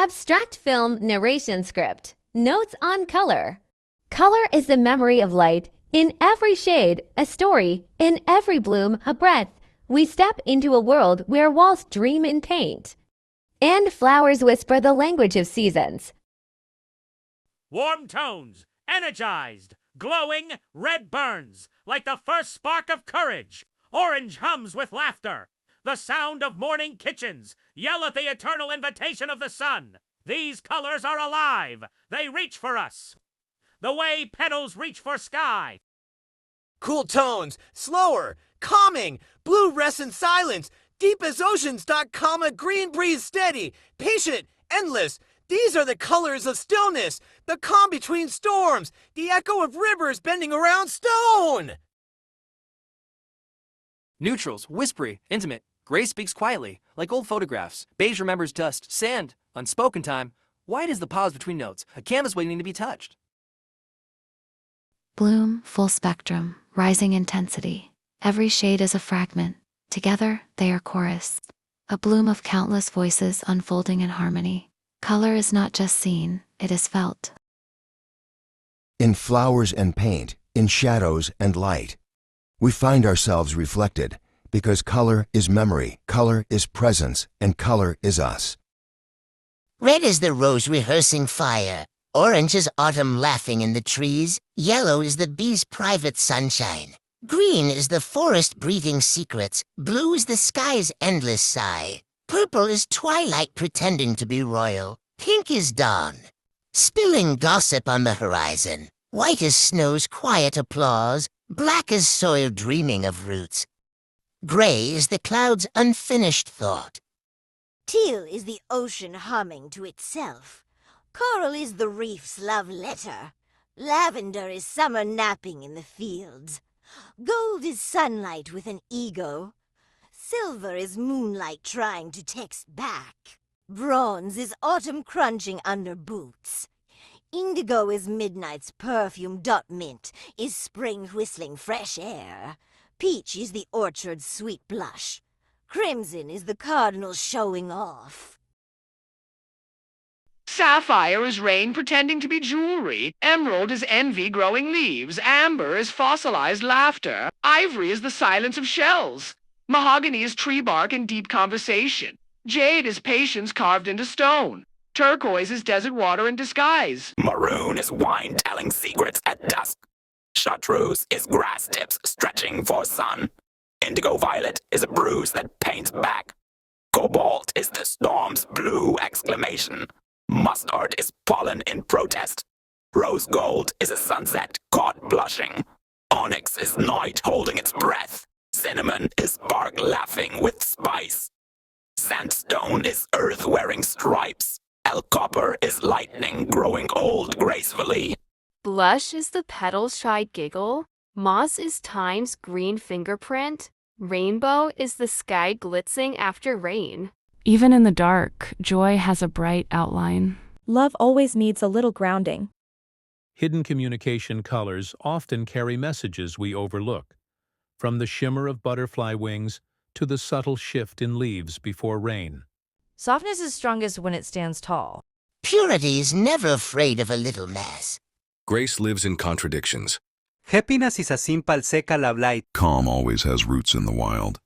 Abstract film narration script. Notes on color. Color is the memory of light. In every shade, a story. In every bloom, a breath. We step into a world where walls dream in paint. And flowers whisper the language of seasons. Warm tones, energized, glowing, red burns, like the first spark of courage. Orange hums with laughter. The sound of morning kitchens yell at the eternal invitation of the sun. These colors are alive. They reach for us. The way petals reach for sky. Cool tones, slower, calming, blue rests in silence, deep as oceans. Comma, green breeze steady, patient, endless. These are the colors of stillness, the calm between storms, the echo of rivers bending around stone. Neutrals, whispery, intimate. Gray speaks quietly, like old photographs. Beige remembers dust, sand, unspoken time. White is the pause between notes, a canvas waiting to be touched. Bloom, full spectrum, rising intensity. Every shade is a fragment. Together, they are chorus. A bloom of countless voices unfolding in harmony. Color is not just seen, it is felt. In flowers and paint, in shadows and light, we find ourselves reflected, because color is memory, color is presence, and color is us. Red is the rose rehearsing fire. Orange is autumn laughing in the trees. Yellow is the bee's private sunshine. Green is the forest breathing secrets. Blue is the sky's endless sigh. Purple is twilight pretending to be royal. Pink is dawn, spilling gossip on the horizon. White is snow's quiet applause. Black is soil dreaming of roots. Gray is the cloud's unfinished thought. Teal is the ocean humming to itself. Coral is the reef's love letter. Lavender is summer napping in the fields. Gold is sunlight with an ego. Silver is moonlight trying to text back. Bronze is autumn crunching under boots. Indigo is midnight's perfume. Mint is spring whistling fresh air. Peach is the orchard's sweet blush. Crimson is the cardinal showing off. Sapphire is rain pretending to be jewelry. Emerald is envy growing leaves. Amber is fossilized laughter. Ivory is the silence of shells. Mahogany is tree bark in deep conversation. Jade is patience carved into stone. Turquoise is desert water in disguise. Maroon is wine telling secrets at dusk. Chartreuse is grass tips stretching for sun. Indigo violet is a bruise that paints back. Cobalt is the storm's blue exclamation. Mustard is pollen in protest. Rose gold is a sunset caught blushing. Onyx is night holding its breath. Cinnamon is bark laughing with spice. Sandstone is earth wearing stripes. Copper is lightning growing old gracefully. Blush is the petal's shy giggle. Moss is time's green fingerprint. Rainbow is the sky glitzing after rain. Even in the dark, joy has a bright outline. Love always needs a little grounding. Hidden communication colors often carry messages we overlook, from the shimmer of butterfly wings to the subtle shift in leaves before rain. Softness is strongest when it stands tall. Purity is never afraid of a little mess. Grace lives in contradictions. Happiness is a simple seca la blight. Calm always has roots in the wild.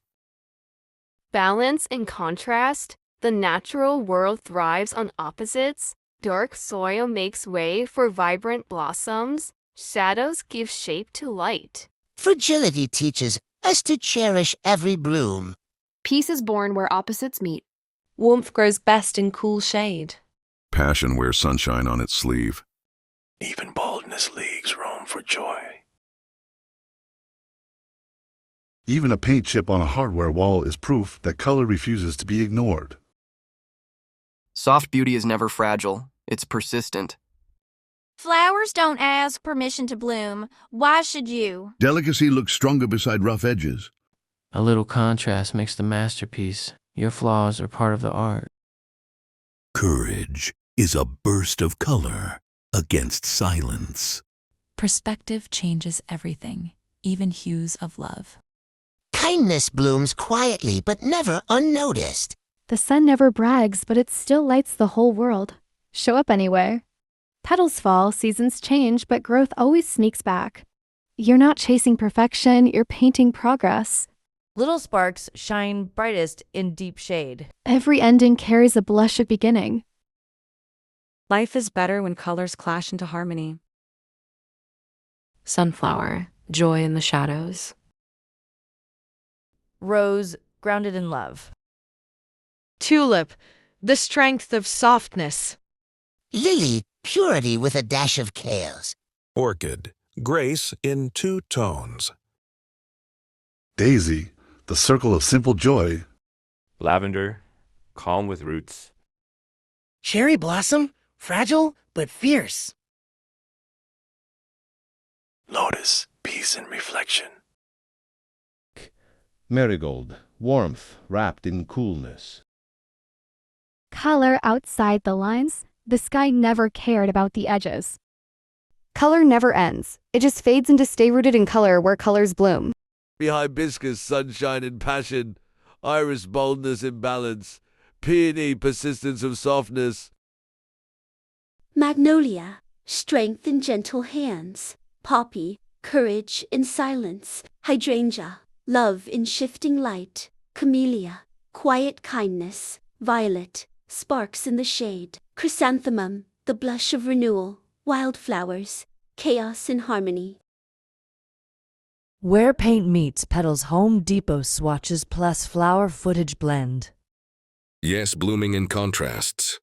Balance and contrast. The natural world thrives on opposites. Dark soil makes way for vibrant blossoms. Shadows give shape to light. Fragility teaches us to cherish every bloom. Peace is born where opposites meet. Warmth grows best in cool shade. Passion wears sunshine on its sleeve. Even baldness leagues roam for joy. Even a paint chip on a hardware wall is proof that color refuses to be ignored. Soft beauty is never fragile. It's persistent. Flowers don't ask permission to bloom. Why should you? Delicacy looks stronger beside rough edges. A little contrast makes the masterpiece. Your flaws are part of the art. Courage is a burst of color against silence. Perspective changes everything, even hues of love. Kindness blooms quietly but never unnoticed. The sun never brags, but it still lights the whole world. Show up anyway. Petals fall, seasons change, but growth always sneaks back. You're not chasing perfection, you're painting progress. Little sparks shine brightest in deep shade. Every ending carries a blush of beginning. Life is better when colors clash into harmony. Sunflower, joy in the shadows. Rose, grounded in love. Tulip, the strength of softness. Lily, purity with a dash of chaos. Orchid, grace in 2 tones. Daisy, the circle of simple joy. Lavender, calm with roots. Cherry blossom, fragile but fierce. Lotus, peace and reflection. Marigold, warmth wrapped in coolness. Color outside the lines. The sky never cared about the edges. Color never ends. It just fades into stay rooted in color where colors bloom. Hibiscus, sunshine and passion. Iris, boldness and balance. Peony, persistence of softness. Magnolia, strength in gentle hands. Poppy, courage in silence. Hydrangea, love in shifting light. Camellia, quiet kindness. Violet, sparks in the shade. Chrysanthemum, the blush of renewal. Wildflowers, chaos in harmony. Where paint meets, Petals Home Depot swatches plus flower footage blend. Yes, blooming in contrasts.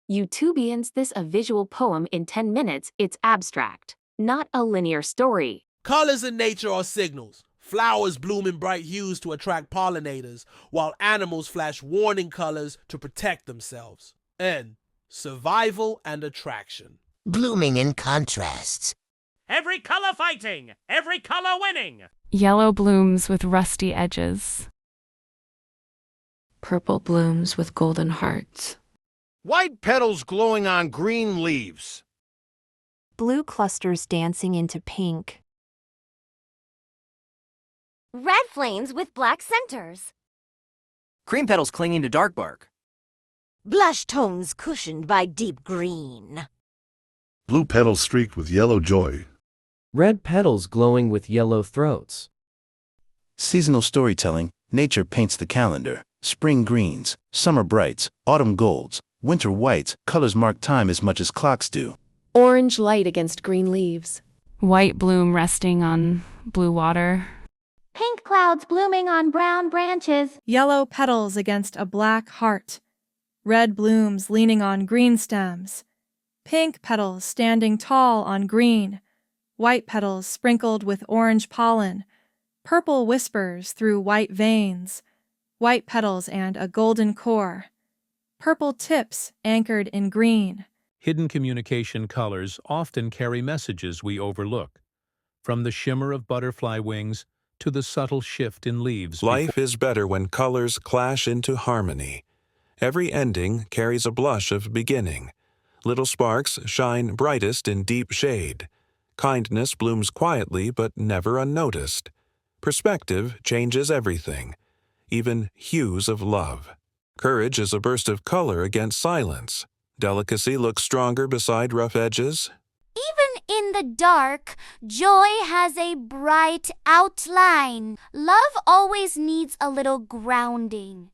Utopians, this a visual poem in 10 minutes. It's abstract, not a linear story. Colors in nature are signals. Flowers bloom in bright hues to attract pollinators, while animals flash warning colors to protect themselves. And survival and attraction. Blooming in contrasts. Every color fighting, every color winning. Yellow blooms with rusty edges. Purple blooms with golden hearts. White petals glowing on green leaves. Blue clusters dancing into pink. Red flames with black centers. Cream petals clinging to dark bark. Blush tones cushioned by deep green. Blue petals streaked with yellow joy. Red petals glowing with yellow throats. Seasonal storytelling, nature paints the calendar. Spring greens, summer brights, autumn golds, winter whites, colors mark time as much as clocks do. Orange light against green leaves. White bloom resting on blue water. Pink clouds blooming on brown branches. Yellow petals against a black heart. Red blooms leaning on green stems. Pink petals standing tall on green. White petals sprinkled with orange pollen. Purple whispers through white veins. White petals and a golden core. Purple tips anchored in green. Hidden communication colors often carry messages we overlook. From the shimmer of butterfly wings to the subtle shift in leaves. Life is better when colors clash into harmony. Every ending carries a blush of beginning. Little sparks shine brightest in deep shade. Kindness blooms quietly but never unnoticed. Perspective changes everything, even hues of love. Courage is a burst of color against silence. Delicacy looks stronger beside rough edges. Even in the dark, joy has a bright outline. Love always needs a little grounding.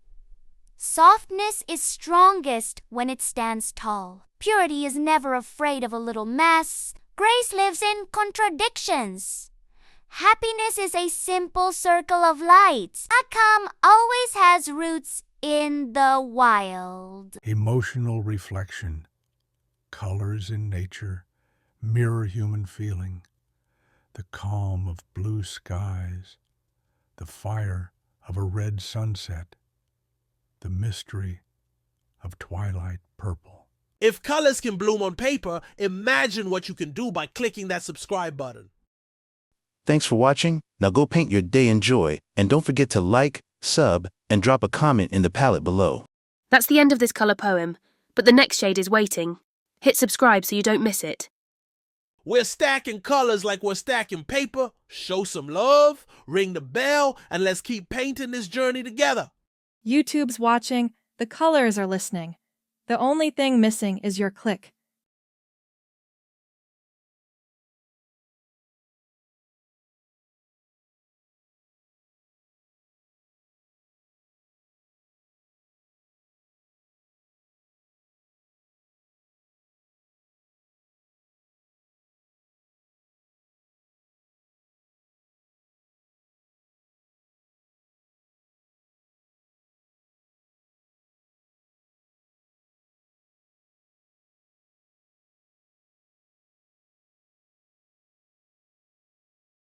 Softness is strongest when it stands tall. Purity is never afraid of a little mess. Grace lives in contradictions. Happiness is a simple circle of lights. A calm always has roots in the wild. Emotional reflection. Colors in nature mirror human feeling. The calm of blue skies. The fire of a red sunset. The mystery of twilight purple. If colors can bloom on paper, imagine what you can do by clicking that subscribe button. Thanks for watching. Now go paint your day in joy, and don't forget to like, sub, and drop a comment in the palette below. That's the end of this color poem, but the next shade is waiting. Hit subscribe so you don't miss it. We're stacking colors like we're stacking paper. Show some love, ring the bell, and let's keep painting this journey together. YouTube's watching, the colors are listening. The only thing missing is your click.